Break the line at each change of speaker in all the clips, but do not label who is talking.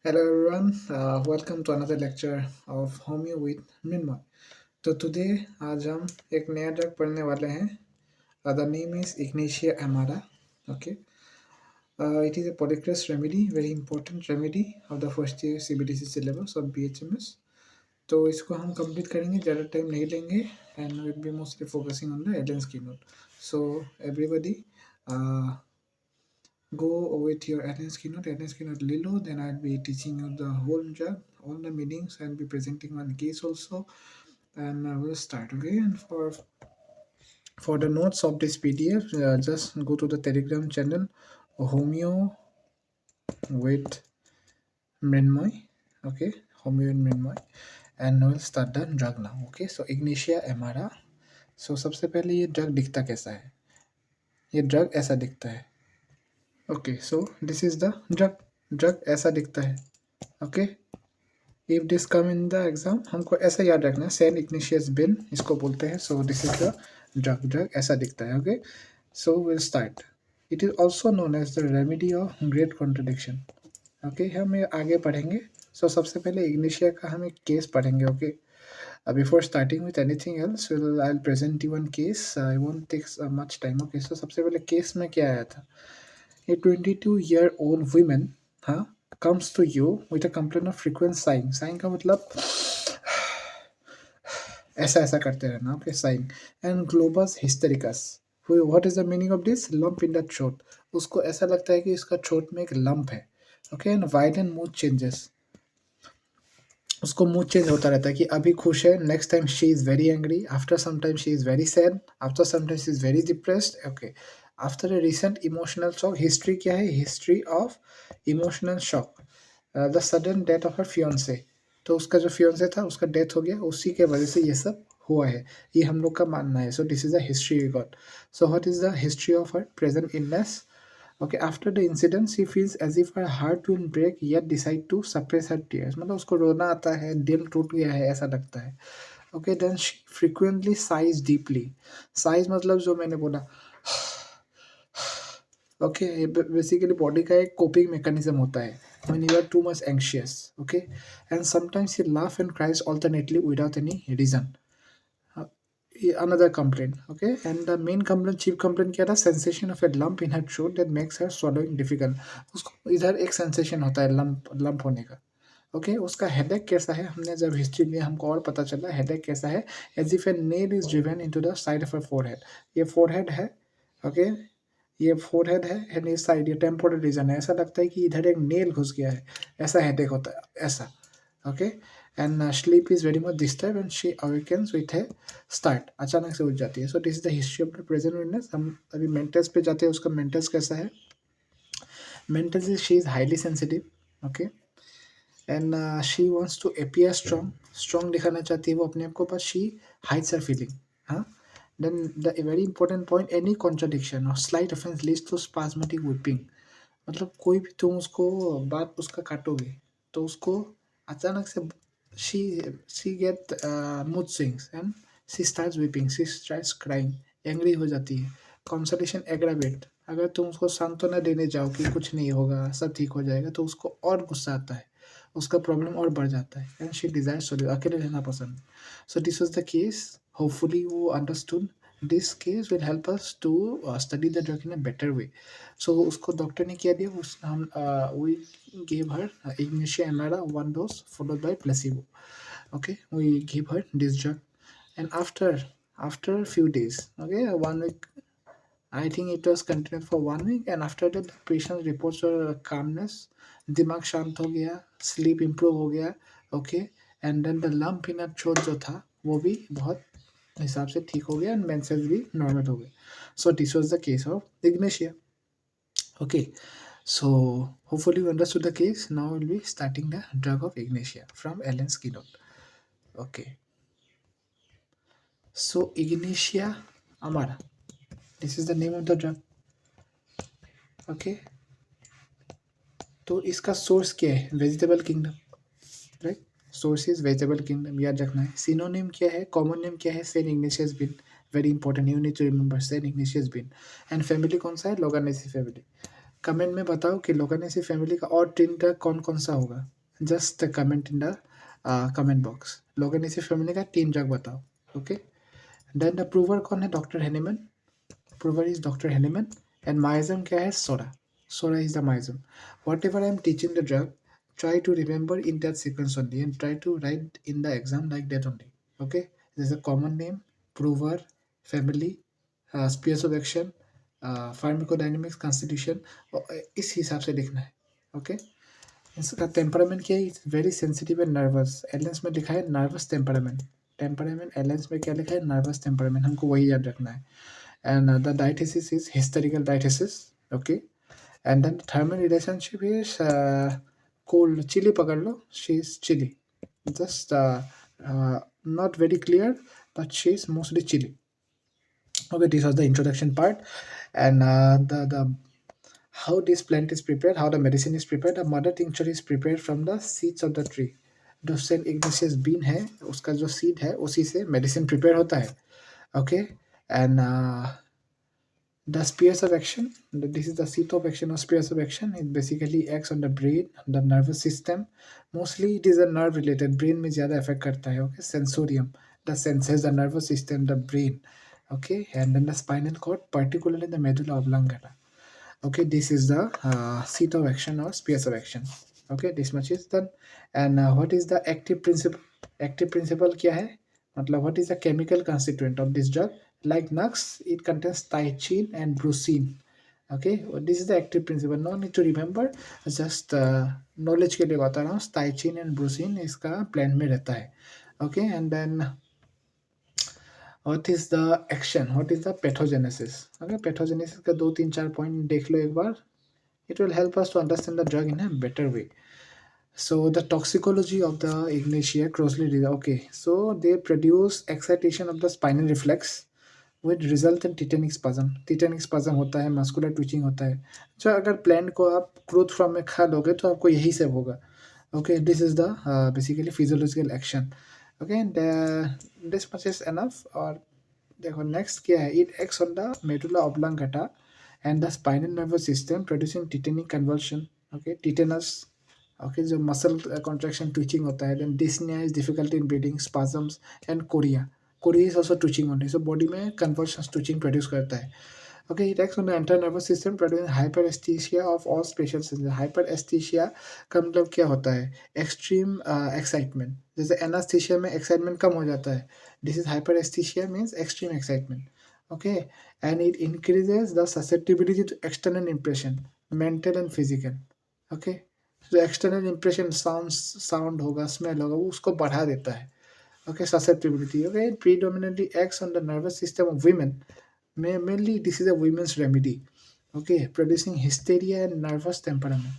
Hello everyone, welcome to another lecture of Homeo with Mrinmoy. तो today आज हम एक नया ड्रग पढ़ने वाले हैं. The name is Ignatia Amara. Okay, it is a polycrest remedy, very important remedy of the first year CBDC syllabus of BHMS. तो इसको हम कंप्लीट करेंगे, ज़्यादा टाइम नहीं लेंगे and we'll be mostly focusing on the Allen's keynote. So everybody go with your Allen's keynote Lilo, then I'll be teaching you the whole drug, all the meanings. I'll be presenting one case also, and we'll start. Okay, and for the notes of this PDF, just go to the Telegram channel Homeo with Mrinmoy. Okay, Homeo and Mrinmoy, and we'll start the drug now. Okay, so Ignatia Amara. So सबसे पहले ये drug दिखता कैसा है? ये drug ऐसा दिखता है. Okay, so this is the drug. Drug ऐसा दिखता है. Okay, if this come in the exam, हमको ऐसा याद रखना है. सेन इग्निशियस बिन इसको बोलते हैं. So this is the drug. Drug ऐसा दिखता है. Okay, so will start. It is also known as the remedy of great contradiction. Okay, हम ये आगे पढ़ेंगे. सो सबसे पहले इग्निशिया का हम एक केस पढ़ेंगे. Okay, before starting with anything else, I'll present you one case. I won't take much time. Okay, so सबसे पहले केस में क्या आया था? A 22-year-old woman comes to you with a complaint of frequent sighing. Sighing का मतलब ऐसा ऐसा करते रहना. Okay, sighing and globus hystericus. What is the meaning of this? Lump in the throat. उसको ऐसा लगता है कि इसका throat में एक lump है. Okay, and violent mood changes. उसको मूड चेंज होता रहता है कि अभी खुश है, next time she is very angry, after some time she is very sad, after some time she is very depressed. Okay, after a recent emotional shock. History क्या है? History of emotional shock. The sudden death of her fiancee. तो उसका जो फियोंसे था उसका death हो गया, उसी के वजह से ये सब हुआ है, ये हम लोग का मानना है. So this is the history we got. So what is the history of her present illness? Okay, after the incident, she feels as if her heart will break, yet decide to suppress her tears. मतलब उसको रोना आता है, दिल टूट गया है, ऐसा लगता है. Okay, then she frequently sighs deeply. Sighs मतलब जो मैंने बोला. Okay, ये basically body का एक coping mechanism होता है when you are too much anxious. Okay, and sometimes she laughs and cries alternately without any reason. Another complaint. Okay, and the main complaint, chief complaint क्या था? Sensation of a lump in her throat that makes her swallowing difficult. उसको इधर एक sensation होता है lump होने का. Okay, उसका हेडेक कैसा है? हमने जब हिस्ट्री में हमको और पता चला हेडेक कैसा है. As if a nail is driven into the side of a forehead. ये फोरहेड है. ओके, ये फोरहेड है एंड इस साइड ये टेम्पोरल रीजन है. ऐसा लगता है कि इधर एक नेल घुस गया है, ऐसा हेडेक होता है, ऐसा. Okay, and sleep is very much disturb and she awakens with A start. अचानक से उठ जाती है. So this is the history of the present witness. हम अभी मेंटल्स पे जाते हैं. उसका मेंटल्स कैसा है? Mentals is she is highly sensitive. Okay, and she wants to appear strong दिखाना चाहती है वो अपने आप को, but she hides her feeling. हाँ, then the very important point, any contradiction और slight offence leads to spasmodic weeping. मतलब कोई भी तुम उसको बात उसका काटोगे तो उसको अचानक से she get mood swings and she starts weeping, she starts crying, angry हो जाती है. Consolation aggravate. अगर तुम उसको सांत्वना देने जाओ कि कुछ नहीं होगा, सब ठीक हो जाएगा, तो उसको और गुस्सा आता है, उसका प्रॉब्लम और बढ़ जाता है. एंड शी डिजायर सोल्यूशन, अकेले रहना पसंद. So this was the case. Hopefully वो understood. This case will help us to study the drug in a better way. So उसको डॉक्टर ने क्या दिया? हम we give her Ignatia amara 1 dose followed by placebo. Okay, we give her this drug, and after a few days, okay, 1 week, I think it was continued for 1 week, and after that the patient reports calmness, दिमाग शांत हो गया, sleep improve हो गया. Okay, and then the lump in throat जो था वो भी बहुत हिसाब से ठीक हो गया, एंड मेंसेस भी नॉर्मल हो गए. सो this was the case of Ignatia. Okay, so hopefully you understood the case. Now we'll be starting the drug of Ignatia from Allen's Keynote. Okay, so Ignatia Amara, this is the name of the drug. Okay, तो इसका source क्या है? Vegetable kingdom, right? Source is vegetable kingdom, याद रखना है. Synonym क्या है? Common name क्या है? Saint Ignatius bean. Very important, you need to remember Saint Ignatius bean. And family कौन सा है? लोगानेसी फैमिली. कमेंट में बताओ कि लोगानेसी फैमिली का और 3 ड्रग कौन कौन सा होगा. Just comment in the comment box. Loganiaceae family का 3 ड्रग बताओ. ओके. देन द प्रूवर कौन है? Doctor Hahnemann. Prover is Dr. Henneman, and myism क्या है? Sora. Sora is the myism. Whatever I am teaching the drug, try to remember in that sequence only and try to write in the exam like that only. Okay? There's a common name, prover, family, spheres of action, pharmacodynamics, constitution. इस हिसाब से लिखना है. Okay. इसका temperament क्या है? It's very sensitive and nervous. Allen's में लिखा है नर्वस टेम्परामेंट. टेम्परामेंट एलेंस में क्या लिखा है? Nervous temperament. हमको वही याद रखना है. And the diathesis is hysterical diathesis. Okay. And then thermal relationship is cold. Chili पकड़ लो. She is chilly. Just not very clear, but she is mostly chilly. Okay, this was the introduction part, and the how this plant is prepared, how the medicine is prepared. The mother tincture is prepared from the seeds of the tree. जो Saint Ignatius been है उसका जो seed है उसी से medicine prepare होता है. Okay. And the spheres of action, this is the seat of action or spheres of action. It basically acts on the brain, the nervous system. Mostly it is a nerve related. Brain में ज़्यादा affect करता है. Okay, sensorium, the senses, the nervous system, the brain. Okay, and then the spinal cord, particularly the medulla oblongata. Okay, this is the seat of action or spheres of action. Okay, this much is done. And what is the active principle? Active principle क्या है? मतलब what is the chemical constituent of this drug? Like Nux, it contains thiachin and brucine. Okay, this is the active principle. No need to remember, just knowledge के लिए बता रहा हूँ. Thiachin and brucine इसका plant में रहता है. Okay, and then what is the action? What is the pathogenesis? Okay, pathogenesis का 2 3 4 पॉइंट देख लो एक बार. It will help us to understand the drug in a better way. So the toxicology of the Ignatia closely related. Okay, so they produce excitation of the spinal reflex with result in tetanic spasm. Tetanic spasm होता है, muscular twitching होता है. जो अगर plant को आप growth form में खा लोगे तो आपको यही सब होगा. Okay, this is the basically physiological action. Okay, and this much is enough. और देखो next क्या है? It acts on the medulla oblongata and the spinal nervous system producing tetanic convulsion. Okay, tetanus. Okay, जो muscle contraction twitching होता है. Then dyspnea is difficulty in breathing, spasms and chorea. Chorea is also twitching only. So body में convulsions twitching produce करता है. Okay, it acts on the entire nervous system, producing hyperesthesia of all special senses. Hyperesthesia का मतलब क्या होता है? Extreme excitement. जैसे anesthesia में excitement कम हो जाता है. This is hyperesthesia means extreme excitement. Okay, and it increases the susceptibility to external impression, mental and physical. Okay, जो एक्सटर्नल इंप्रेशन साउंड होगा, स्मेल होगा, वो उसको बढ़ा देता है. Okay, susceptibility. Okay, it predominantly acts on the nervous system of women. Mainly, this is a women's remedy. Okay, producing hysteria and nervous temperament.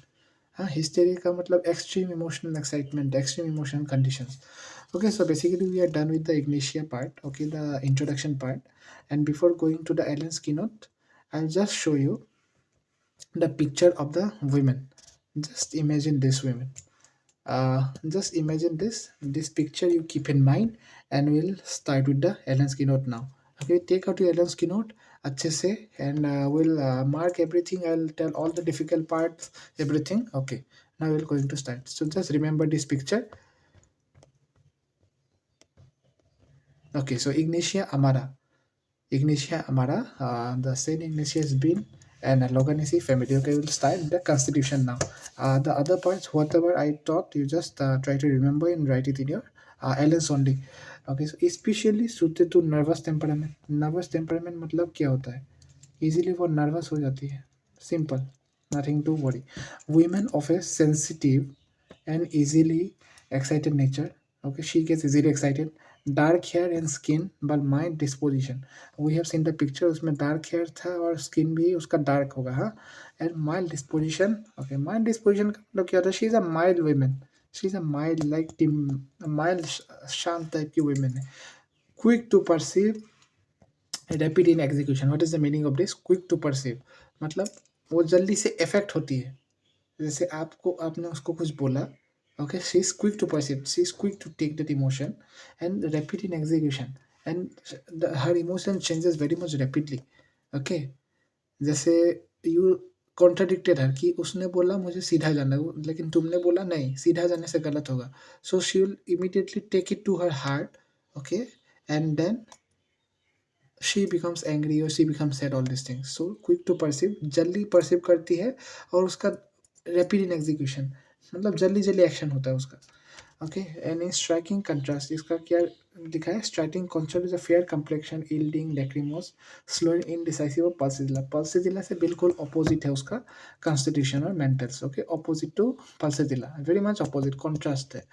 Hysteria का मतलब extreme emotional excitement, extreme emotional conditions. Okay, so basically we are done with the Ignatia part. Okay, the introduction part. And before going to the Allen's keynote, I'll just show you the picture of the women. Just imagine this women. Just imagine this picture you keep in mind, and we'll start with the Allen's keynote now. Okay, take out your Allen's keynote अच्छे से, and we'll mark everything. I'll tell all the difficult parts, everything. Okay, now we're going to start. So just remember this picture. Okay, so Ignatia Amara. Ignatia Amara, the Saint Ignatius Bean and Loganesi family. Okay, we'll start the constitution now. The other parts, whatever I taught, you just try to remember and write it in your Allen's only. Okay, so especially suited to nervous temperament. Nervous temperament मतलब क्या होता है? Easily वो nervous हो जाती है. Simple, nothing to worry. Women of a sensitive and easily excited nature. Okay, she gets easily excited. Dark hair and skin but mild disposition. We have seen the picture, उसमें dark hair था और skin भी उसका dark होगा. हाँ, and mild disposition. Okay, mild disposition का मतलब क्या होता है? She is a mild woman. She is a mild like mild शांत type की women है. Quick to perceive, rapid in execution. What is the meaning of this? Quick to perceive मतलब वो जल्दी से affect होती है. जैसे आपने उसको कुछ बोला. Okay, she is quick to perceive, she is quick to take that emotion, and rapid in execution, and her emotion changes very much rapidly. Okay, जैसे you कॉन्ट्राडिक्टेड है कि उसने बोला मुझे सीधा जाना है लेकिन तुमने बोला नहीं सीधा जाने से गलत होगा. So she will immediately take it to her heart. Okay, and then she becomes angry or she becomes sad, all these things. So quick to perceive, जल्दी perceive करती है और उसका rapid in execution, मतलब जल्दी जल्दी एक्शन होता है उसका. Okay, and in striking contrast इसका क्या लिखा है? Striking contrast is a fair complexion yielding lachrymose slow and indecisive और पल्सिजिला. पल्सिजिला से बिल्कुल अपोजिट है उसका कॉन्स्टिट्यूशन और mentals. Okay, opposite to Pulsatilla, very much opposite, contrast है.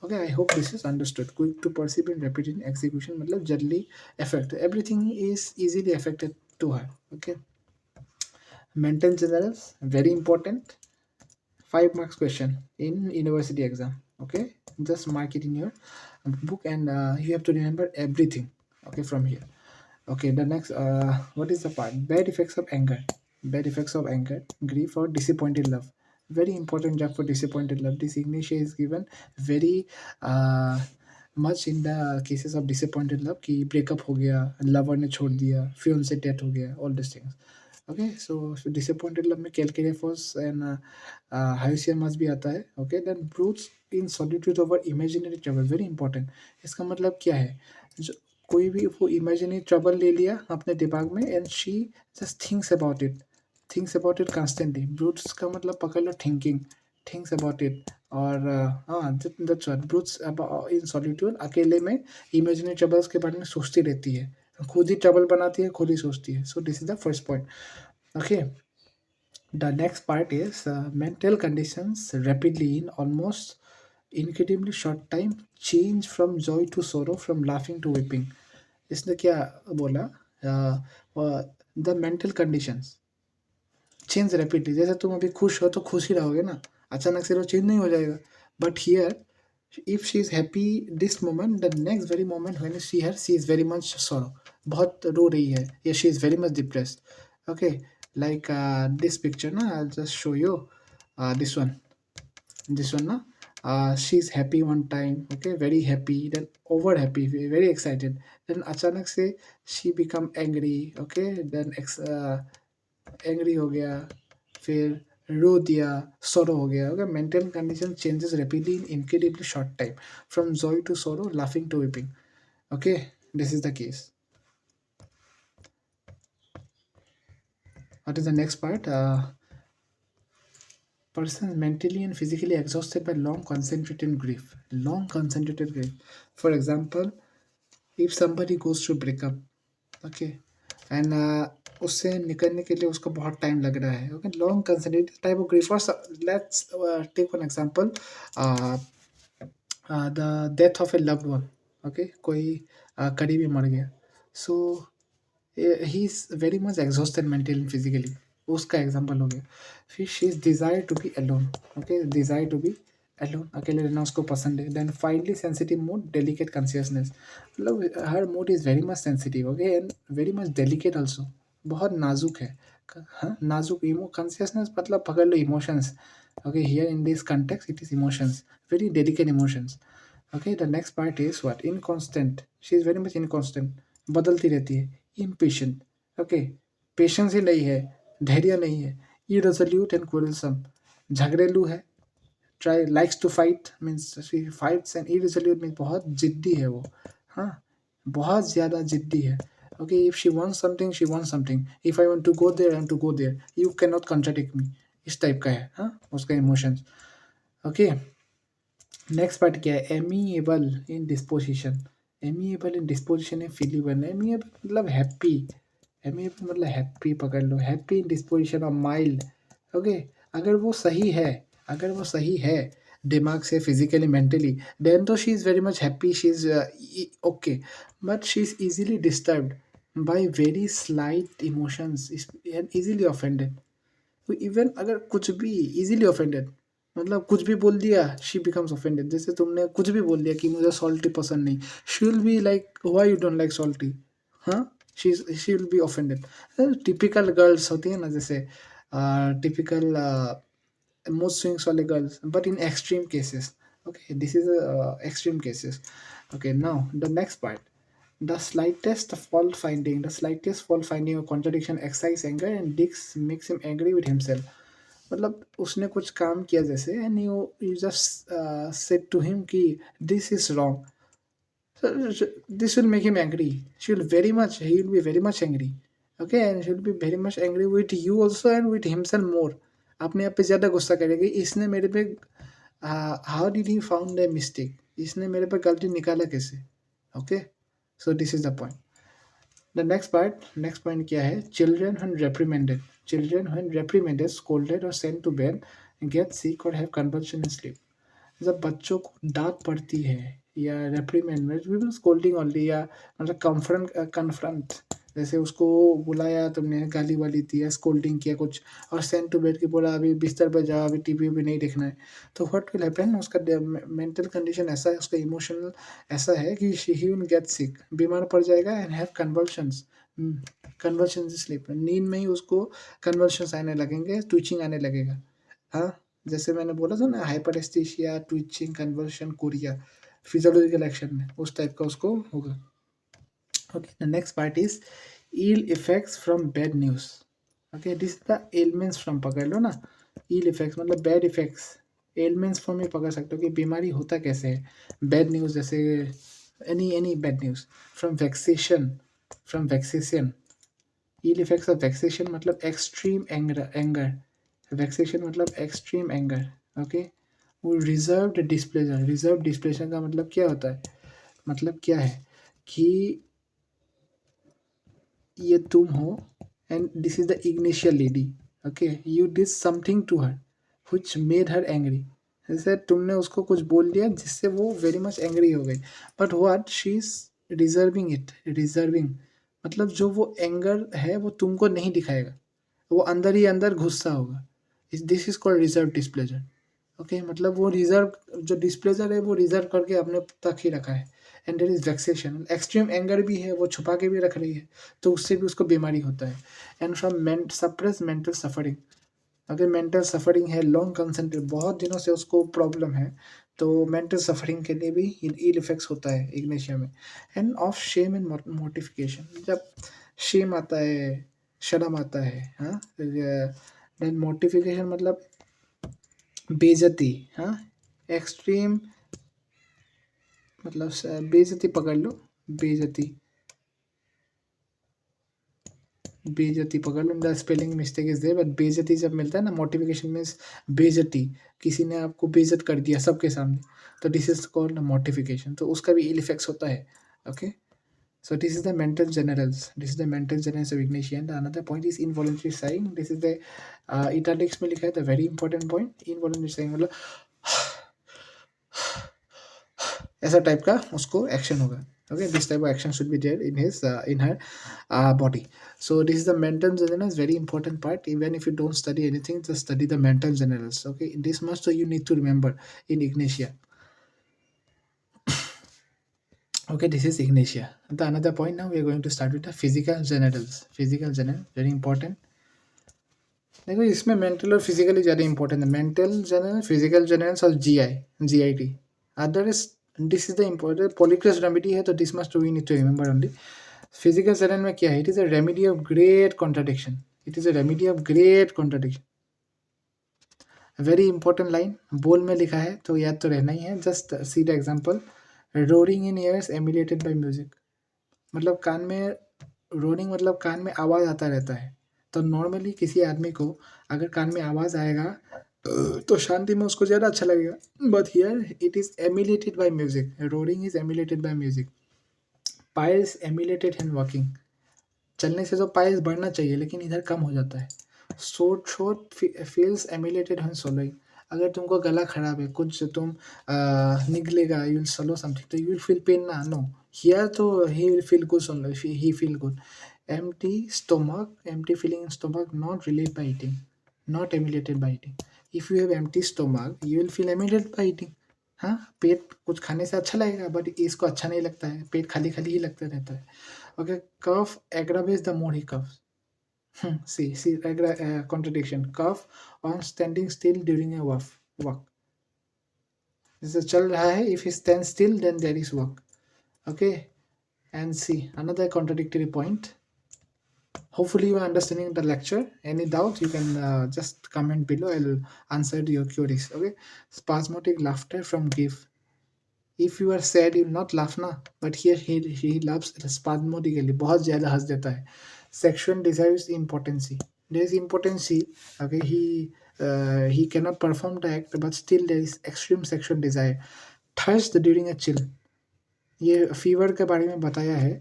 Okay, I hope this is understood. Quick to perceive in rapid in execution मतलब जल्दी effect, everything is easily affected to her. Okay, mental generals very important. 5 marks question in university exam. Okay, just mark it in your book and you have to remember everything. Okay, from here. Okay, the next what is the part? Bad effects of anger. Bad effects of anger, grief or disappointed love. Very important job for disappointed love. This Ignatia is given very uh, much in the cases of disappointed love कि breakup हो गया, lover ने छोड़ दिया, fiance death हो गया, all these things. Okay, so disappointed love में calculated force and हाइसियमस भी आता है. Okay, then broods in solitude over imaginary trouble, very important. इसका मतलब क्या है? जो कोई भी वो इमेजिनरी ट्रबल ले लिया अपने दिमाग में and she just thinks about it constantly. Broods का मतलब पकड़ लो थिंकिंग, थिंक्स अबाउट इट. और हाँ, that's what broods in solitude, अकेले में इमेजिनरी ट्रबल्स के बारे में सोचती रहती है, खुद ही ट्रबल बनाती है, खुद ही सोचती है. So this is the first point. Okay, the next part is mental conditions rapidly in almost incredibly short time change from joy to sorrow, from laughing to weeping. इसने क्या बोला? The mental conditions change rapidly. जैसे तुम अभी खुश हो तो खुश ही रहोगे ना, अचानक से वो चेंज नहीं हो जाएगा. But here if she is happy this moment, the next very moment when you see her she is very much sorrow, बहुत रो रही है, या she is very much depressed. Okay, like this picture na, I'll just show you this one na. She is happy one time, okay, very happy, then over happy, very excited, then अचानक से she become angry. Okay, then angry हो गया, फिर रो दिया, sorrow हो गया. Okay, mental condition changes rapidly in incredibly short time from joy to sorrow, laughing to weeping. Okay, this is the case. What is the next part? Person mentally and physically exhausted by long concentrated grief. Long concentrated grief. For example, if somebody goes through breakup, okay, and उससे निकलने के लिए उसको बहुत time लग रहा है. Okay, long concentrated type of grief. Let's take one example, the death of a loved one. Okay, कोई करीबी मर गया. So he is very much exhausted mentally and physically, उसका एग्जांपल हो गया. फिर she is desire to be alone. Okay, desire to be alone, अकेले रहना उसको पसंद है. Then finally sensitive mood, delicate consciousness, मतलब हर mood is very much sensitive. Okay, and very much delicate also, बहुत नाजुक है. हाँ, नाजुक इमो कॉन्शियसनेस मतलब पकड़ लो emotions. Okay, here in this context it is emotions, very delicate emotions. Okay, the next part is what? Inconstant. She is very much inconstant, बदलती रहती है. इम्पेशेंट. ओके, पेशेंस ही नहीं है, धैर्य नहीं है. इरेजोल्यूट एंड क्विरलसम, झगड़ेलू है. Try likes to fight, means she fights. And irresolute means बहुत जिद्दी है वो. हाँ, बहुत ज़्यादा जिद्दी है. Okay, if she want something she want something, if I want to go there I want to go there, you can not contradict me, इस टाइप का है. हाँ, उसका इमोशंस. ओके, नेक्स्ट पार्ट क्या है? एमिएबल इन डिस्पोजिशन. एमिएबल इन disposition है फिलीबल. Amiable मतलब happy, amiable मतलब हैप्पी, पकड़ लो. हैप्पी इन डिस्पोजिशन और माइल्ड. ओके, अगर वो सही है, अगर वो सही है दिमाग से, फिजिकली, मेंटली, देन तो she is very much happy, she is okay. But she is easily disturbed by very slight emotions and easily offended. Even अगर कुछ भी इजीली ऑफेंडेड, मतलब कुछ भी बोल दिया शी बिकम्स ऑफेंडेड. जैसे तुमने कुछ भी बोल दिया कि मुझे सॉल्टी पसंद नहीं, she will be like why you don't like salty. हाँ, she will be offended. Typical girls होती है ना, जैसे टिपिकल मूड स्विंग्स वाले girls, but in extreme cases. Okay, this is extreme cases. Okay, now the next part. The slightest fault finding or contradiction excites anger and Dix makes him angry with himself. मतलब उसने कुछ काम किया जैसे and you just said to him कि this is wrong. So this will make him angry. He will be very much angry. Okay, and he will be very much angry with you also and with himself more. अपने आप पे ज़्यादा गुस्सा करेगा इसने मेरे पे how did he found a mistake? इसने मेरे पे गलती निकाला कैसे? Okay, so this is the point. The next point क्या है? Children when reprimanded, scolded or sent to bed get sick or have convulsion in sleep. जब बच्चों को डांट पड़ती है या रेप्रीमेंड स्कोल्डिंग ओनली या मतलब कन्फ्रंट जैसे उसको बुलाया तुमने गाली वाली दी या स्कोल्डिंग किया कुछ और सेंड टू बेड की बोला अभी बिस्तर पर जाओ अभी टीवी भी नहीं देखना है तो व्हाट विल हैपन उसका मेंटल कंडीशन ऐसा है उसका इमोशनल ऐसा है कि ही विल गेट सिक बीमार पड़ जाएगा एंड हैव कन्वर्शंस स्लीप नींद में ही उसको कन्वर्शंस आने लगेंगे ट्विचिंग आने लगेगा हाँ जैसे मैंने बोला था ना hyperaesthesia twitching conversion chorea physiological action में उस टाइप का उसको होगा okay the next part is ill effects from bad news okay this the ailments from पकड़ लो ना इल इफेक्ट्स मतलब बैड इफेक्ट्स एलिमेंट्स फ्रॉम ही पकड़ सकते हो कि बीमारी होता कैसे है बैड न्यूज़ जैसे any bad news from vexation ill effects of vexation मतलब एक्सट्रीम एंगर वैक्सेशन मतलब एक्सट्रीम एंगर ओके वो रिजर्व्ड डिस्प्लेजर का मतलब क्या होता है मतलब क्या है कि ये तुम हो and this is the Ignatia lady okay you did something to her which made her angry जैसे तुमने उसको कुछ बोल दिया जिससे वो वेरी मच एंग्री हो गई but what she is reserving मतलब जो वो एंगर है वो तुमको नहीं दिखाएगा वो अंदर ही अंदर घुसता होगा this is called reserve displeasure okay मतलब वो रिजर्व जो डिस्प्लेजर है वो रिजर्व करके अपने तक ही रखा है and there is vexation extreme anger भी है वो छुपा के भी रख रही है तो उससे भी उसको बीमारी होता है and from suppress mental suffering अगर मेंटल सफरिंग है लॉन्ग कंसंट्रेट बहुत दिनों से उसको प्रॉब्लम है तो मेंटल सफरिंग के लिए भी इल इफेक्ट्स होता है इग्नेशिया में end of shame and mortification जब शेम आता है शर्म आता है हाँ देन मोटिफिकेशन मतलब बेइज्जती हाँ एक्सट्रीम मतलब बेइज्जती पकड़ लो बेइज्जती पकड़ लो the spelling mistake is there but बेइज्जती जब मिलता है ना मोटिफिकेशन मीन्स बेइज्जती किसी ने आपको बेइज्जत कर दिया सबके सामने तो दिस इज कॉल्ड मोटिफिकेशन तो उसका भी इल इफेक्ट्स होता है okay so this is the mental generals of ignition and another point is involuntary sighing this is the italics में लिखा है the very important point involuntary sighing मतलब ऐसा टाइप का उसको एक्शन होगा okay this type of action should be there in his in her body so this is the mental generals very important part even if you don't study anything just study the mental generals okay this much so you need to remember in ignitia okay this is ignitia the another point now we are going to start with the physical general very important देखो इसमें mental और physically ज़्यादा important है mental general physical generals और GIT other is this is the important polychrest remedy है तो this must we need to remember only physical general में क्या है it is a remedy of great contradiction very important line बोल में लिखा है तो याद तो रहना ही है just see the example roaring in years emulated by music मतलब कान में रोरिंग मतलब कान में आवाज़ आता रहता है तो नॉर्मली किसी आदमी को अगर कान में आवाज़ आएगा तो शांति में उसको ज़्यादा अच्छा लगेगा but here it is emulated by music roaring is emulated by music piles emulated hand walking चलने से तो पाइल्स बढ़ना चाहिए लेकिन इधर कम हो जाता है short feels emulated hand soloing अगर तुमको गला खराब है कुछ तुम निकलेगा यू विल सोलो समथिंग तो यू विल फील पेन ना नो हियर तो he will feel good solo he feel good empty feeling in stomach not relieved by eating not emulated by eating if you have empty stomach you will feel emulated by eating हाँ पेट कुछ खाने से अच्छा लगेगा but इसको अच्छा नहीं लगता है पेट खाली खाली ही लगता रहता है okay cough aggravates the more he coughs see contradiction cough on standing still during a walk जैसे चल रहा है if he stands still then there is walk okay And see another contradictory point. Hopefully you are understanding the lecture. Any doubt you can just comment below. I'll answer to your queries. Okay. Spasmodic laughter from grief. If you are sad you'll not laugh na, but here he laughs spasmodically, बहुत ज़्यादा हंस देता है. Sexual desires impotency. There is impotency. Okay, he cannot perform the act, but still there is extreme sexual desire. Thirst during a chill. ये fever के बारे में बताया है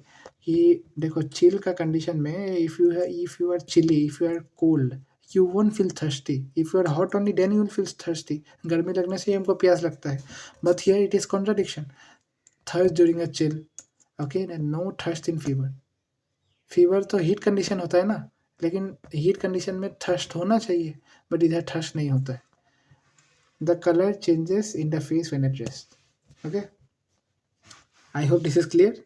कि देखो चिल का कंडीशन में if you are chilly, if you are cold, you won't feel thirsty. If you are hot only then you will feel thirsty. गर्मी लगने से ही हमको प्यास लगता है. But here it is contradiction. Thirst during a chill. Okay, and no thirst in fever. Fever तो heat condition होता है ना, लेकिन हीट कंडीशन में थर्स्ट होना चाहिए, बट इधर थर्स्ट नहीं होता है. The colour changes in the face when addressed. Okay, I hope this is clear.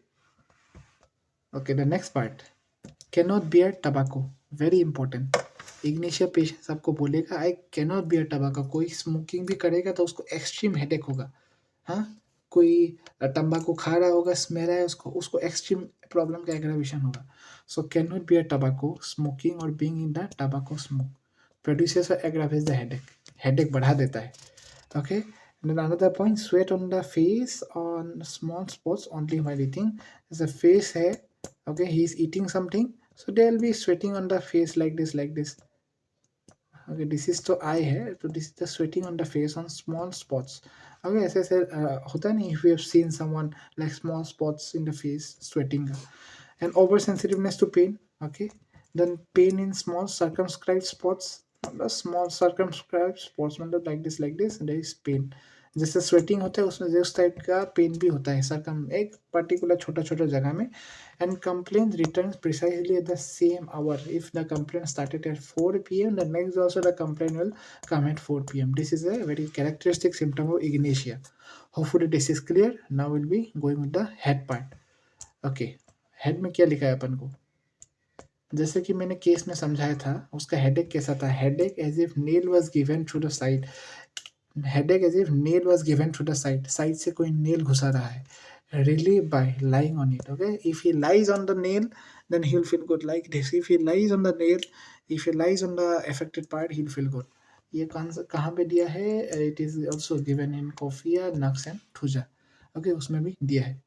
Okay, the next part. Cannot beer टबाको. Very important. Ignatia patients आपको बोलेगा आई कैनॉट बियर टबाको. कोई स्मोकिंग भी करेगा तो उसको एक्सट्रीम हेडेक होगा. हाँ, कोई तंबाकू खा रहा होगा, स्मेल है उसको, उसको एक्सट्रीम प्रॉब्लम का एग्रावेशन होगा. So can not bear tobacco. Smoking और being in the tobacco smoke produces और एग्रावेट्स द हेडेक. हेडेक बढ़ा देता है. Okay, then another point, sweat on the face on small spots only while eating. As a face है, okay, he is eating something, so there will be sweating on the face like this. Okay, this is तो eye है, तो this is the sweating on the face on small spots. Okay, ऐसे ऐसे होता है नहीं. If you have seen someone like small spots in the face, sweating. And oversensitiveness to pain. Okay, then pain in small circumscribed spots. The small circumscribed spots मतलब like this, there is pain. जैसे sweating होता है उसमें उस type का pen भी होता है सरकम एक पर्टिकुलर छोटा छोटा जगह में. And complaint return precisely at the same hour. If the complaint started at 4 PM, the next also the complaint will come at 4 PM. This is a very characteristic symptom of ignatia. Hopefully this is clear. Now will be going with the head part. Okay, head में क्या लिखा है अपन को. जैसे कि मैंने case में समझाया था, उसका हेडेक कैसा था. Headache as if nail was given through the side. Headache as if nail was given through the side. Side से कोई नेल घुसा रहा है. Relieved by lying on it. Okay, if he lies on the nail, then he'll feel good like this. If he lies on the nail, if he lies on the affected part, he'll feel good. ये कहाँ पे दिया है. It is also given in Kofiya, Nux and Thuja. Okay, उसमें भी दिया है.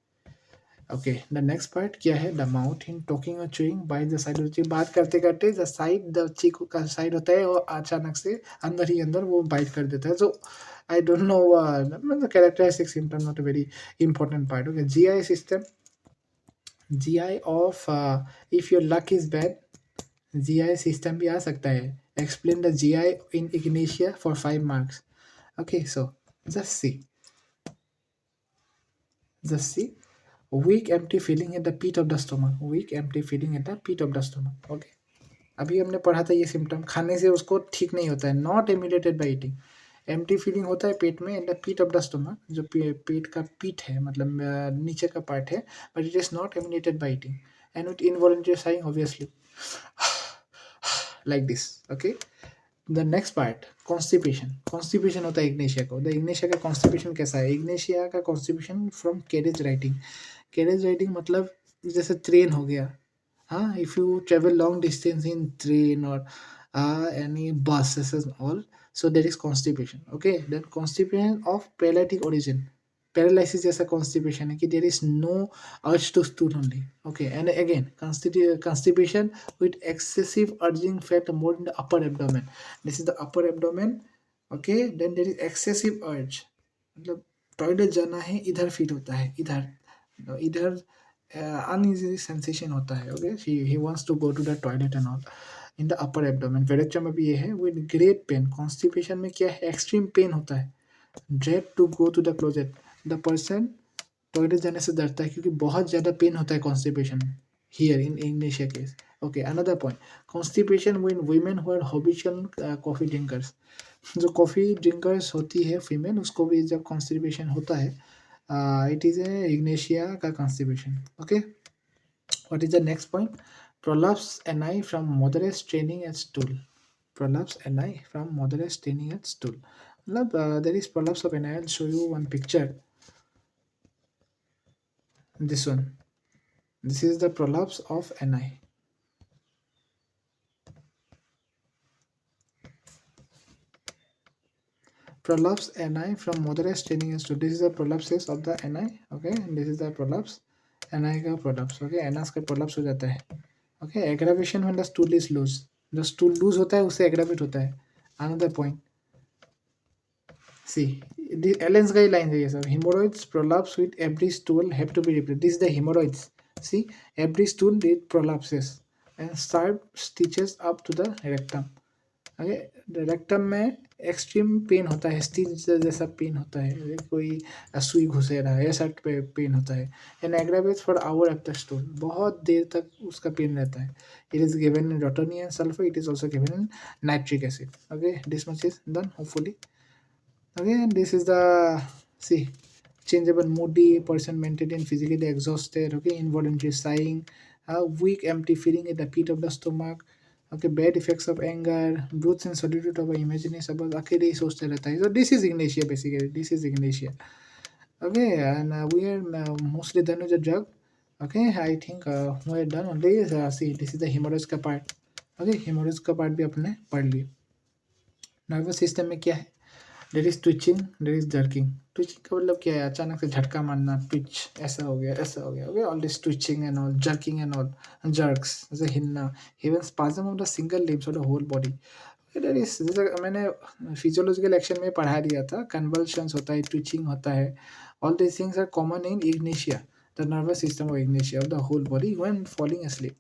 Okay, the next part क्या है. द माउथ इन टॉकिंग और chewing by the side of. बात करते करते द साइड, द चीक का साइड होता है और अचानक से अंदर ही अंदर वो बाइट कर देता है. सो आई डोंट नो, मतलब characteristic symptom, not a very important part. Okay, GI system. GI of if your luck is bad, GI system भी आ सकता है. Explain the GI in Ignatia for 5 marks. Okay, so just see. Weak empty feeling at the pit of the stomach. Weak empty feeling at the pit of the stomach. Okay, अभी हमने पढ़ा था ये symptom. खाने से उसको ठीक नहीं होता है. Not ameliorated by eating. Empty feeling होता है पेट में, at the pit of the stomach. जो पेट का पीठ है, मतलब नीचे का पार्ट है, but it is not ameliorated by eating. And with involuntary sighing obviously like this. Okay, the next part, constipation. Constipation होता है इग्नेशिया को. द इग्नेशिया का कॉन्स्टिपेशन कैसा है. इग्नेशिया का constipation from carriage riding. Carriage riding मतलब जैसे train हो गया. हाँ, if you travel long distance in train और any buses and all, so there is constipation. Okay, then constipation of paralytic origin. Paralysis जैसा constipation है कि there is no urge to stool only. Okay, and again constipation with excessive urging fat more in the upper abdomen. This is the upper abdomen. Okay, then there is excessive urge. मतलब toilet जाना है, इधर feel होता है, इधर uneasy sensation होता है. Okay, he wants to go to the toilet and all in the upper abdomen. वेरेक्चर में भी ये है. with great pain. कॉन्स्टिपेशन में क्या है, एक्सट्रीम पेन होता है. dread to go to the closet. the person toilet जाने से डरता है क्योंकि बहुत ज़्यादा पेन होता है कॉन्स्टिपेशन में. here in Ignatia case. Okay, another point, constipation when women who are habitual coffee drinkers. जो कॉफ़ी ड्रिंकर्स होती है फीमेल, उसको भी जब कॉन्स्टिपेशन होता है, इट इज़ ए इग्नेशिया का constipation. Okay, what is the next point. prolapse ani from moderate straining at stool. Prolapse ani from moderate straining at stool. मतलब there is prolapse of ani. I'll show you one picture. This one. This is the prolapse of Ni. Prolapse Ni from moderate staining is to, this is the prolapses of the Ni. Okay, and this is the prolapse Ni का prolapse. Okay, Ns का prolapse हो जाता है. Okay, aggravation when the stool is loose. जो stool loose होता है उससे aggravate होता है. Another point. See, the Allen's guidelines है ये सब. Hemorrhoids prolapse with every stool have to be replaced. This is the hemorrhoids. See, every stool did prolapses and sharp stitches up to the rectum. Okay, rectum में extreme pen होता है, steel जैसा pen होता है, कोई सुई घुसे रहा है, ऐसा पेन होता है. And aggravates for hour after stone, बहुत देर तक उसका पेन रहता है. इट इज गिवन इन रोटोनी and sulphur, it is also given in nitric acid. Okay, this much is done hopefully. Okay, and this is the see changeable moody, person mentally and physically exhausted. Okay, involuntary sighing, weak empty feeling in the pit of the stomach. Okay, bad effects of anger, brutes and solitude of imagination about अकेले ही सोचते रहता है. So this is Ignatia basically. This is Ignatia. Okay, and we are mostly done with the drug. Okay, I think we are done only. See, this is the hemorrhoids का part. Okay, hemorrhoids का part भी अपने पढ़ लिए. Nervous system में क्या है? There is twitching, there is jerking. Twitching का मतलब क्या है? अचानक से झटका मारना, ट्विच, ऐसा हो गया, ऐसा हो गया. Okay, all this twitching and all, jerking and all, jerks जैसे हिलना, even spasm of the single limbs और the whole body. There is, जैसे मैंने फिजियोलॉजिकल एक्शन में पढ़ा दिया था, कन्वल्शंस होता है, ट्विचिंग होता है. All this things are common in ignatia, the nervous system of ignatia of the whole body when falling asleep.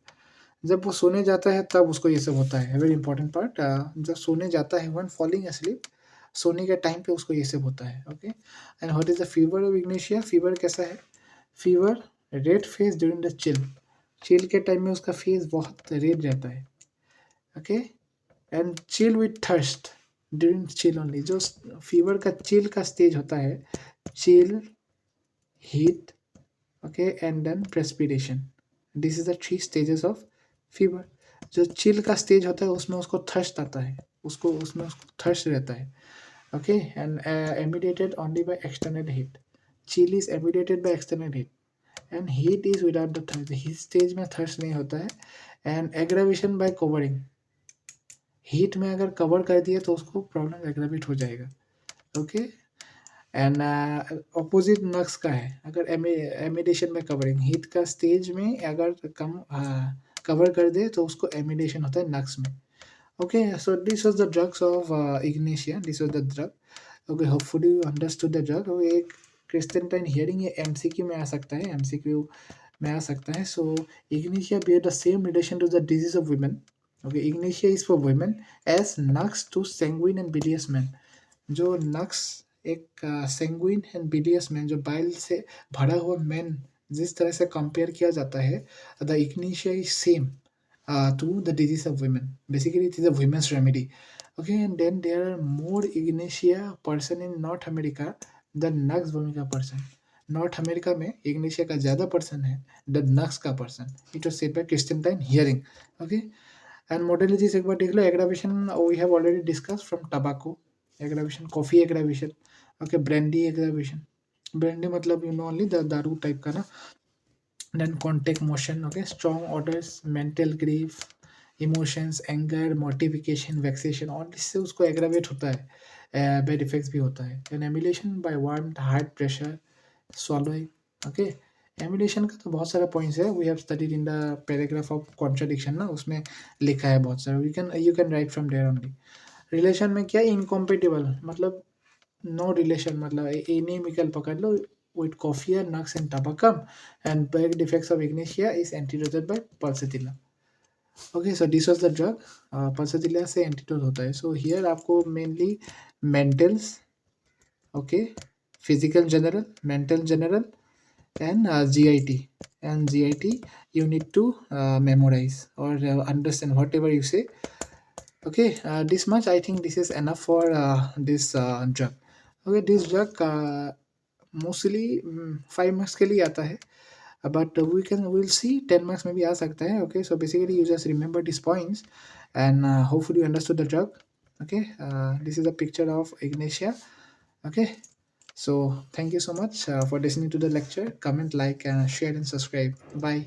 जब वो सोने जाता है तब उसको ये सब होता है. वेरी इंपॉर्टेंट पार्ट, जब सोने जाता है व्हेन फॉलिंग asleep, सोने के टाइम पे उसको ये सब होता है. Okay, and what is the fever of Ignatia? Fever कैसा है? Fever red face during the chill. Chill के टाइम में उसका फेस बहुत रेड रहता है. Okay, and chill with thirst during chill only. जो फीवर का चिल का स्टेज होता है, chill, heat, okay, and then perspiration. This is the 3 stages of fever. जो चिल का स्टेज होता है उसमें उसको थर्स्ट आता है, उसमें उसको थर्स्ट रहता है. Okay, and emanated only by external heat. Chill is emanated by external heat, and heat is without the thirst. Heat stage में thirst नहीं होता है. And aggravation by covering. Heat में अगर cover कर दिया तो उसको problem aggravate हो जाएगा. Okay, and opposite नक्स का है. अगर emidation में covering, heat का stage में अगर कम cover कर दे तो उसको emidation होता है नक्स में. Okay, so this was the drugs of Ignatia. This was the drug. Okay, hopefully you understood the drug. Okay, एक क्रिस्टेंटाइन हियरिंग ये MCQ में आ सकता है, MCQ में आ सकता है. So Ignatia bear the same relation to the disease of women. Okay, Ignatia is for women as nux to sanguine and bilious men. जो नक्स एक sanguine and bilious men, जो बाइल से भरा हुआ men जिस तरह से कंपेयर किया जाता है, the Ignatia is same to the disease of women. Basically, it is a women's remedy. Okay, and then there are more Ignatia person in North America than Nux vomica person. North America में Ignatia का ज़्यादा person है the Nux का person. It was said by Constantine Hering. Okay, and modalities एक बार देख लो. Aggravation we have already discuss from tobacco aggravation, coffee aggravation. Okay, brandy aggravation. Brandy मतलब यू नो ओनली द दारू type का ना. Then contact motion. Okay, strong orders, mental grief, emotions, anger, mortification, vexation, और इससे उसको aggravate होता है, bad effects भी होता है. And emulation by warmth, heart pressure, swallowing. Okay, emulation का तो बहुत सारा पॉइंट्स है. We have studied in the paragraph of contradiction ना, उसमें लिखा है बहुत सारा. You can write from there only. Relation में क्या, इनकॉम्पेटिबल मतलब नो रिलेशन, मतलब एनिमिकल पकड़ लो. With coffee, nux and tabacum, and bad defects of ignatia is antidoted by pulsatilla. Okay, so this was the drug. Pulsatilla से antidote होता है. So here आपको mainly mentals, okay, physical general, mental general, and GIT. And GIT you need to memorize or understand whatever you say. Okay, this much I think this is enough for this drug. Okay, this drug mostly 5 marks के लिए आता है, but will see 10 marks में भी आ सकता है. Okay, so basically you just remember this points and hopefully you understood the drug. Okay, this is the picture of Ignatia. Okay, so thank you so much for listening to the lecture. Comment, like, and share and subscribe. Bye.